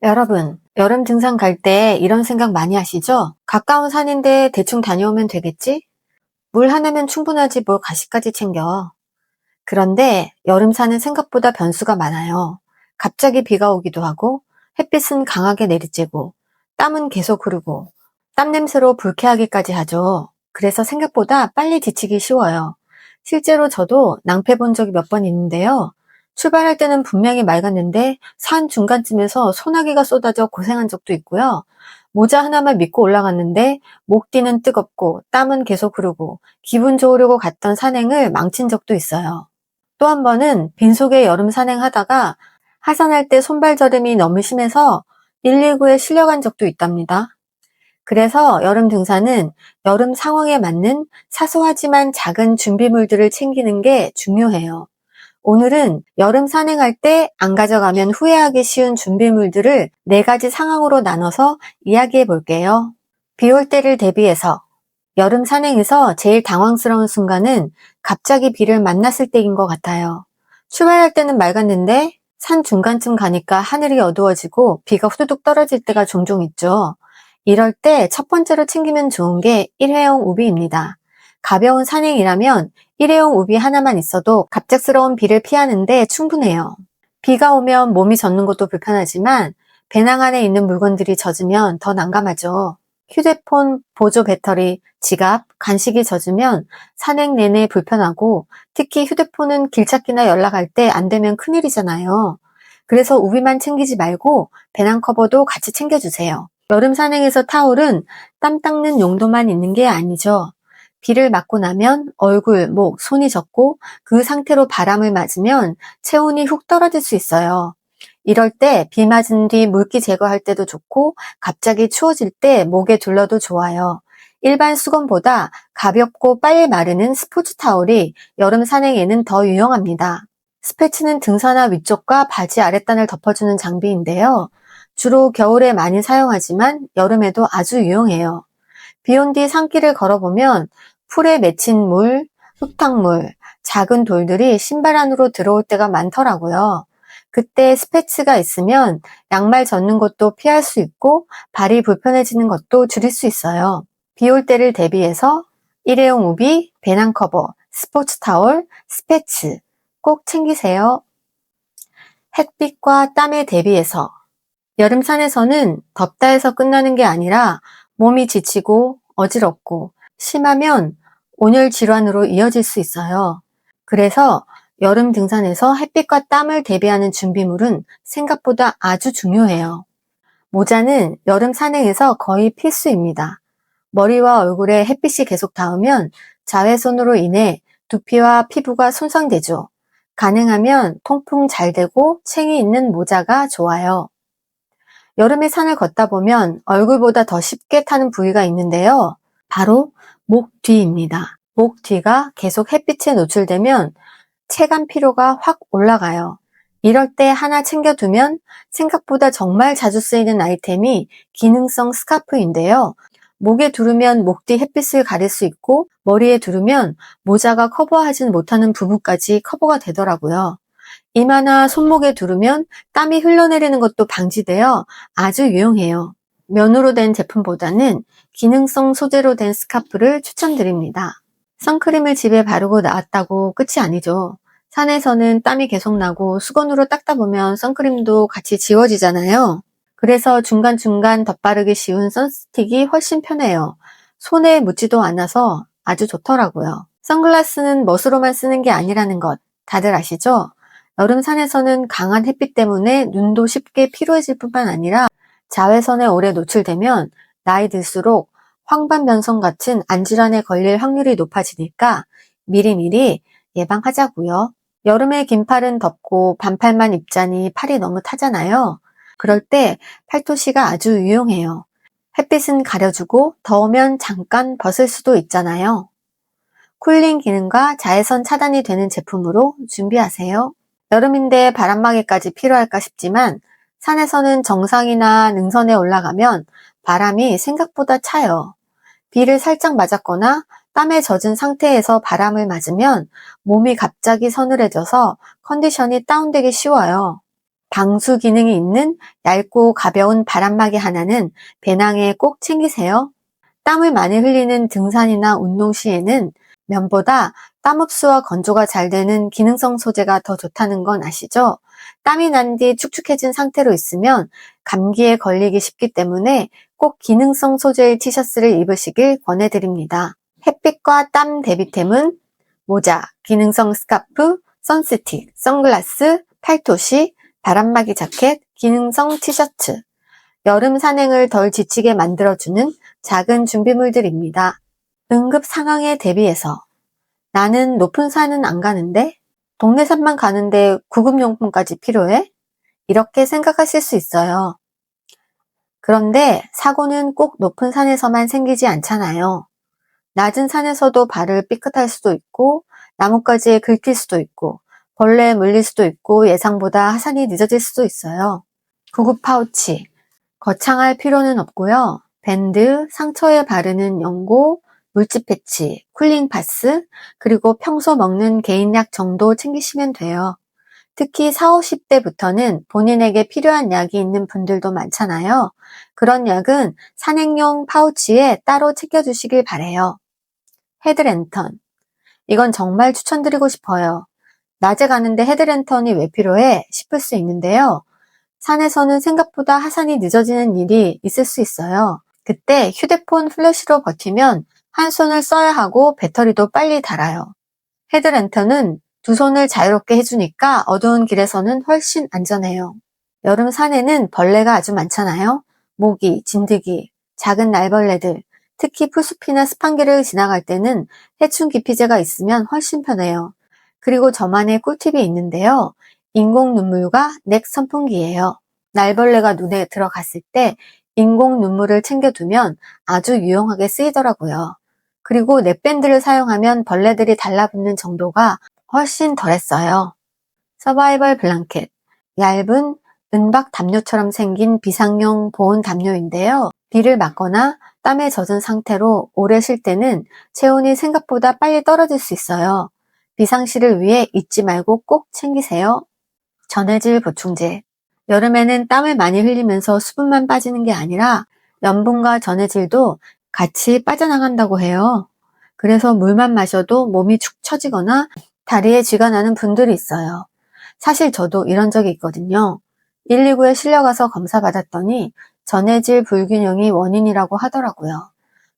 여러분, 여름 등산 갈 때 이런 생각 많이 하시죠? 가까운 산인데 대충 다녀오면 되겠지? 물 하나면 충분하지 뭘 가시까지 챙겨. 그런데 여름산은 생각보다 변수가 많아요. 갑자기 비가 오기도 하고, 햇빛은 강하게 내리쬐고, 땀은 계속 흐르고, 땀 냄새로 불쾌하기까지 하죠. 그래서 생각보다 빨리 지치기 쉬워요. 실제로 저도 낭패 본 적이 몇 번 있는데요. 출발할 때는 분명히 맑았는데 산 중간쯤에서 소나기가 쏟아져 고생한 적도 있고요. 모자 하나만 믿고 올라갔는데 목 뒤는 뜨겁고 땀은 계속 흐르고 기분 좋으려고 갔던 산행을 망친 적도 있어요. 또 한 번은 빈속에 여름 산행하다가 하산할 때 손발 저림이 너무 심해서 119에 실려간 적도 있답니다. 그래서 여름 등산은 여름 상황에 맞는 사소하지만 작은 준비물들을 챙기는 게 중요해요. 오늘은 여름 산행할 때 안 가져가면 후회하기 쉬운 준비물들을 4가지 상황으로 나눠서 이야기해 볼게요. 비 올 때를 대비해서 여름 산행에서 제일 당황스러운 순간은 갑자기 비를 만났을 때인 것 같아요. 출발할 때는 맑았는데 산 중간쯤 가니까 하늘이 어두워지고 비가 후두둑 떨어질 때가 종종 있죠. 이럴 때 첫 번째로 챙기면 좋은 게 일회용 우비입니다. 가벼운 산행이라면 일회용 우비 하나만 있어도 갑작스러운 비를 피하는데 충분해요. 비가 오면 몸이 젖는 것도 불편하지만 배낭 안에 있는 물건들이 젖으면 더 난감하죠. 휴대폰, 보조 배터리, 지갑, 간식이 젖으면 산행 내내 불편하고 특히 휴대폰은 길찾기나 연락할 때 안 되면 큰일이잖아요. 그래서 우비만 챙기지 말고 배낭 커버도 같이 챙겨주세요. 여름 산행에서 타올은 땀 닦는 용도만 있는 게 아니죠. 비를 맞고 나면 얼굴, 목, 손이 젖고 그 상태로 바람을 맞으면 체온이 훅 떨어질 수 있어요. 이럴 때 비 맞은 뒤 물기 제거할 때도 좋고 갑자기 추워질 때 목에 둘러도 좋아요. 일반 수건보다 가볍고 빨리 마르는 스포츠 타올이 여름 산행에는 더 유용합니다. 스패츠는 등산화 위쪽과 바지 아랫단을 덮어주는 장비인데요. 주로 겨울에 많이 사용하지만 여름에도 아주 유용해요. 비 온 뒤 산길을 걸어보면 풀에 맺힌 물, 흙탕물, 작은 돌들이 신발 안으로 들어올 때가 많더라고요. 그때 스패츠가 있으면 양말 젖는 것도 피할 수 있고 발이 불편해지는 것도 줄일 수 있어요. 비 올 때를 대비해서 일회용 우비, 배낭 커버, 스포츠 타올, 스패츠 꼭 챙기세요. 햇빛과 땀에 대비해서 여름산에서는 덥다 해서 끝나는 게 아니라 몸이 지치고 어지럽고 심하면 온열 질환으로 이어질 수 있어요. 그래서 여름 등산에서 햇빛과 땀을 대비하는 준비물은 생각보다 아주 중요해요. 모자는 여름 산행에서 거의 필수입니다. 머리와 얼굴에 햇빛이 계속 닿으면 자외선으로 인해 두피와 피부가 손상되죠. 가능하면 통풍 잘 되고 챙이 있는 모자가 좋아요. 여름에 산을 걷다 보면 얼굴보다 더 쉽게 타는 부위가 있는데요. 바로 목 뒤입니다. 목 뒤가 계속 햇빛에 노출되면 체감 피로가 확 올라가요. 이럴 때 하나 챙겨두면 생각보다 정말 자주 쓰이는 아이템이 기능성 스카프인데요. 목에 두르면 목 뒤 햇빛을 가릴 수 있고 머리에 두르면 모자가 커버하지는 못하는 부분까지 커버가 되더라고요. 이마나 손목에 두르면 땀이 흘러내리는 것도 방지되어 아주 유용해요. 면으로 된 제품보다는 기능성 소재로 된 스카프를 추천드립니다. 선크림을 집에 바르고 나왔다고 끝이 아니죠. 산에서는 땀이 계속 나고 수건으로 닦다 보면 선크림도 같이 지워지잖아요. 그래서 중간중간 덧바르기 쉬운 선스틱이 훨씬 편해요. 손에 묻지도 않아서 아주 좋더라고요. 선글라스는 멋으로만 쓰는 게 아니라는 것 다들 아시죠? 여름 산에서는 강한 햇빛 때문에 눈도 쉽게 피로해질 뿐만 아니라 자외선에 오래 노출되면 나이 들수록 황반변성 같은 안질환에 걸릴 확률이 높아지니까 미리미리 예방하자고요. 여름에 긴 팔은 덥고 반팔만 입자니 팔이 너무 타잖아요. 그럴 때 팔토시가 아주 유용해요. 햇빛은 가려주고 더우면 잠깐 벗을 수도 있잖아요. 쿨링 기능과 자외선 차단이 되는 제품으로 준비하세요. 여름인데 바람막이까지 필요할까 싶지만 산에서는 정상이나 능선에 올라가면 바람이 생각보다 차요. 비를 살짝 맞았거나 땀에 젖은 상태에서 바람을 맞으면 몸이 갑자기 서늘해져서 컨디션이 다운되기 쉬워요. 방수 기능이 있는 얇고 가벼운 바람막이 하나는 배낭에 꼭 챙기세요. 땀을 많이 흘리는 등산이나 운동 시에는 면보다 땀 흡수와 건조가 잘 되는 기능성 소재가 더 좋다는 건 아시죠? 땀이 난 뒤 축축해진 상태로 있으면 감기에 걸리기 쉽기 때문에 꼭 기능성 소재의 티셔츠를 입으시길 권해드립니다. 햇빛과 땀 대비템은 모자, 기능성 스카프, 선스틱, 선글라스, 팔토시, 바람막이 자켓, 기능성 티셔츠, 여름 산행을 덜 지치게 만들어주는 작은 준비물들입니다. 응급 상황에 대비해서 나는 높은 산은 안 가는데 동네 산만 가는데 구급용품까지 필요해? 이렇게 생각하실 수 있어요. 그런데 사고는 꼭 높은 산에서만 생기지 않잖아요. 낮은 산에서도 발을 삐끗할 수도 있고 나뭇가지에 긁힐 수도 있고 벌레에 물릴 수도 있고 예상보다 하산이 늦어질 수도 있어요. 구급 파우치, 거창할 필요는 없고요. 밴드, 상처에 바르는 연고, 물집 패치, 쿨링 파스, 그리고 평소 먹는 개인약 정도 챙기시면 돼요. 특히 40, 50대부터는 본인에게 필요한 약이 있는 분들도 많잖아요. 그런 약은 산행용 파우치에 따로 챙겨주시길 바래요. 헤드랜턴. 이건 정말 추천드리고 싶어요. 낮에 가는데 헤드랜턴이 왜 필요해? 싶을 수 있는데요. 산에서는 생각보다 하산이 늦어지는 일이 있을 수 있어요. 그때 휴대폰 플래시로 버티면 한 손을 써야 하고 배터리도 빨리 닳아요. 헤드랜턴은 두 손을 자유롭게 해주니까 어두운 길에서는 훨씬 안전해요. 여름 산에는 벌레가 아주 많잖아요. 모기, 진드기, 작은 날벌레들, 특히 풀숲이나 습한길을 지나갈 때는 해충 기피제가 있으면 훨씬 편해요. 그리고 저만의 꿀팁이 있는데요. 인공 눈물과 넥 선풍기예요. 날벌레가 눈에 들어갔을 때 인공 눈물을 챙겨두면 아주 유용하게 쓰이더라고요. 그리고 넥밴드를 사용하면 벌레들이 달라붙는 정도가 훨씬 덜했어요. 서바이벌 블랑켓, 얇은 은박 담요처럼 생긴 비상용 보온 담요인데요. 비를 맞거나 땀에 젖은 상태로 오래 쉴 때는 체온이 생각보다 빨리 떨어질 수 있어요. 비상시를 위해 잊지 말고 꼭 챙기세요. 전해질 보충제. 여름에는 땀을 많이 흘리면서 수분만 빠지는 게 아니라 염분과 전해질도 같이 빠져나간다고 해요. 그래서 물만 마셔도 몸이 축 처지거나 다리에 쥐가 나는 분들이 있어요. 사실 저도 이런 적이 있거든요. 119에 실려가서 검사 받았더니 전해질 불균형이 원인이라고 하더라고요.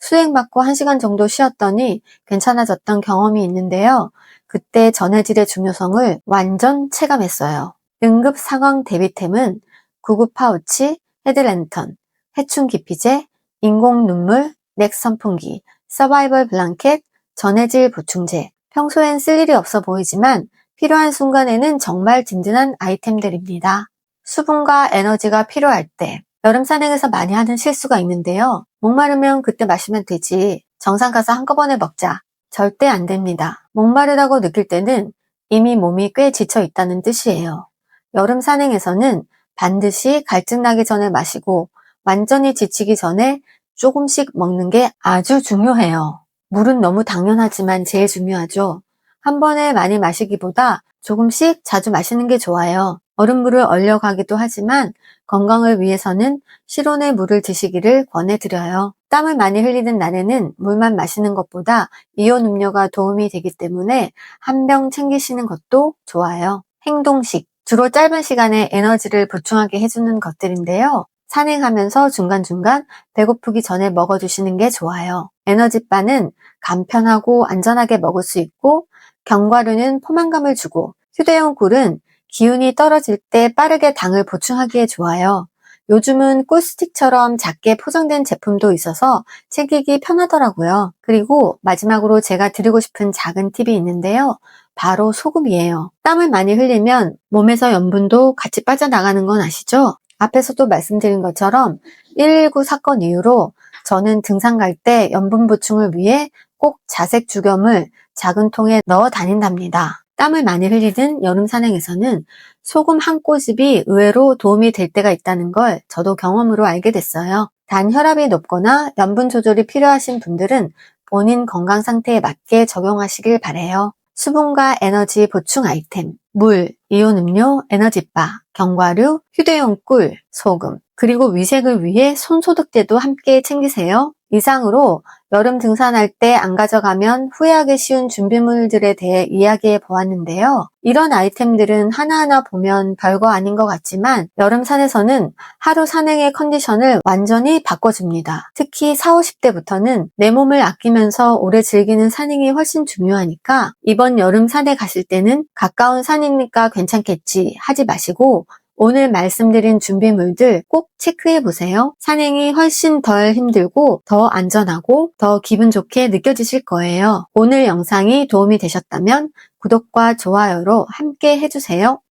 수액 맞고 1시간 정도 쉬었더니 괜찮아졌던 경험이 있는데요. 그때 전해질의 중요성을 완전 체감했어요. 응급 상황 대비템은 구급 파우치, 헤드랜턴, 해충 기피제, 인공 눈물, 넥 선풍기, 서바이벌 블랑켓, 전해질 보충제. 평소엔 쓸 일이 없어 보이지만 필요한 순간에는 정말 든든한 아이템들입니다. 수분과 에너지가 필요할 때 여름 산행에서 많이 하는 실수가 있는데요. 목마르면 그때 마시면 되지. 정상 가서 한꺼번에 먹자. 절대 안 됩니다. 목마르다고 느낄 때는 이미 몸이 꽤 지쳐 있다는 뜻이에요. 여름 산행에서는 반드시 갈증 나기 전에 마시고 완전히 지치기 전에 조금씩 먹는 게 아주 중요해요. 물은 너무 당연하지만 제일 중요하죠. 한 번에 많이 마시기보다 조금씩 자주 마시는 게 좋아요. 얼음물을 얼려가기도 하지만 건강을 위해서는 실온의 물을 드시기를 권해드려요. 땀을 많이 흘리는 날에는 물만 마시는 것보다 이온 음료가 도움이 되기 때문에 한 병 챙기시는 것도 좋아요. 행동식. 주로 짧은 시간에 에너지를 보충하게 해주는 것들인데요. 산행하면서 중간중간 배고프기 전에 먹어주시는 게 좋아요. 에너지바는 간편하고 안전하게 먹을 수 있고 견과류는 포만감을 주고 휴대용 꿀은 기운이 떨어질 때 빠르게 당을 보충하기에 좋아요. 요즘은 꿀스틱처럼 작게 포장된 제품도 있어서 챙기기 편하더라고요. 그리고 마지막으로 제가 드리고 싶은 작은 팁이 있는데요. 바로 소금이에요. 땀을 많이 흘리면 몸에서 염분도 같이 빠져나가는 건 아시죠? 앞에서도 말씀드린 것처럼 119 사건 이후로 저는 등산 갈 때 염분 보충을 위해 꼭 자색 죽염을 작은 통에 넣어 다닌답니다. 땀을 많이 흘리는 여름 산행에서는 소금 한 꼬집이 의외로 도움이 될 때가 있다는 걸 저도 경험으로 알게 됐어요. 단 혈압이 높거나 염분 조절이 필요하신 분들은 본인 건강 상태에 맞게 적용하시길 바래요. 수분과 에너지 보충 아이템, 물, 이온 음료, 에너지바, 견과류, 휴대용 꿀, 소금, 그리고 위생을 위해 손소독제도 함께 챙기세요. 이상으로 여름 등산할 때 안 가져가면 후회하기 쉬운 준비물들에 대해 이야기해 보았는데요. 이런 아이템들은 하나하나 보면 별거 아닌 것 같지만 여름산에서는 하루 산행의 컨디션을 완전히 바꿔줍니다. 특히 40, 50대부터는 내 몸을 아끼면서 오래 즐기는 산행이 훨씬 중요하니까 이번 여름 산에 가실 때는 가까운 산이니까 괜찮겠지 하지 마시고 오늘 말씀드린 준비물들 꼭 체크해 보세요. 산행이 훨씬 덜 힘들고 더 안전하고 더 기분 좋게 느껴지실 거예요. 오늘 영상이 도움이 되셨다면 구독과 좋아요로 함께 해주세요.